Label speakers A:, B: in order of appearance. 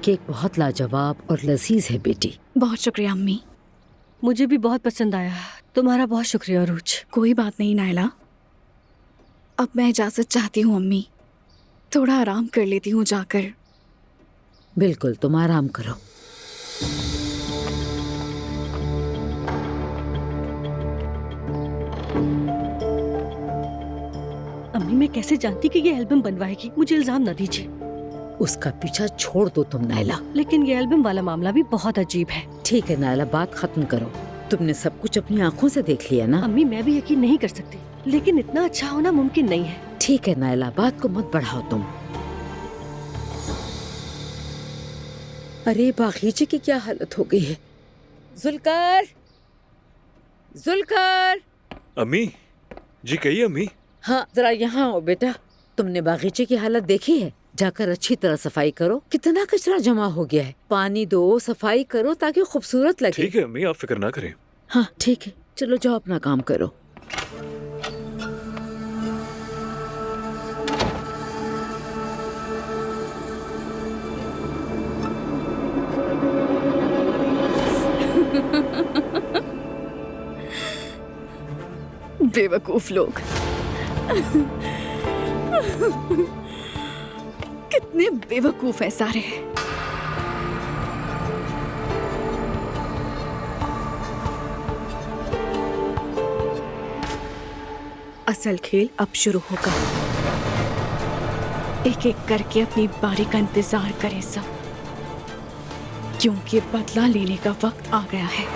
A: Cake बहुत लाजवाब और लजीज है बेटी।
B: बहुत शुक्रिया अम्मी।
C: मुझे भी बहुत पसंद आया। तुम्हारा बहुत शुक्रिया अरूज।
B: कोई बात नहीं नायला, अब मैं इजाजत चाहती हूँ अम्मी। थोड़ा आराम कर लेती हूँ जाकर।
A: बिल्कुल, तुम आराम करो।
C: अम्मी, मैं कैसे जानती कि ये एल्बम बनवाएगी? मुझे इल्जाम न दीजिए।
A: उसका पीछा छोड़ दो तुम नायला।
C: लेकिन ये एल्बम वाला मामला भी बहुत अजीब है।
A: ठीक है नायला, बात खत्म करो। तुमने सब कुछ अपनी आंखों से देख लिया ना।
C: अम्मी, मैं भी यकीन नहीं कर सकती, लेकिन इतना अच्छा होना मुमकिन नहीं है।
A: ठीक है नायला, बात को मत बढ़ाओ तुम। अरे बागीचे की क्या हालत हो गई है। जुल्कर, जुल्कर।
D: अम्मी जी, कहिए अम्मी।
A: हाँ, जरा यहाँ आओ बेटा। तुमने बागीचे की हालत देखी है? जाकर अच्छी तरह सफाई करो। कितना कचरा जमा हो गया है। पानी दो, सफाई करो ताकि खूबसूरत लगे।
D: ठीक है अम्मी, आप फिक्र ना करें।
A: हाँ ठीक है, चलो जाओ अपना काम करो।
B: बेवकूफ लोग। कितने बेवकूफ है सारे। असल खेल अब शुरू होगा। एक एक करके अपनी बारी का इंतजार करें सब, क्योंकि बदला लेने का वक्त आ गया है।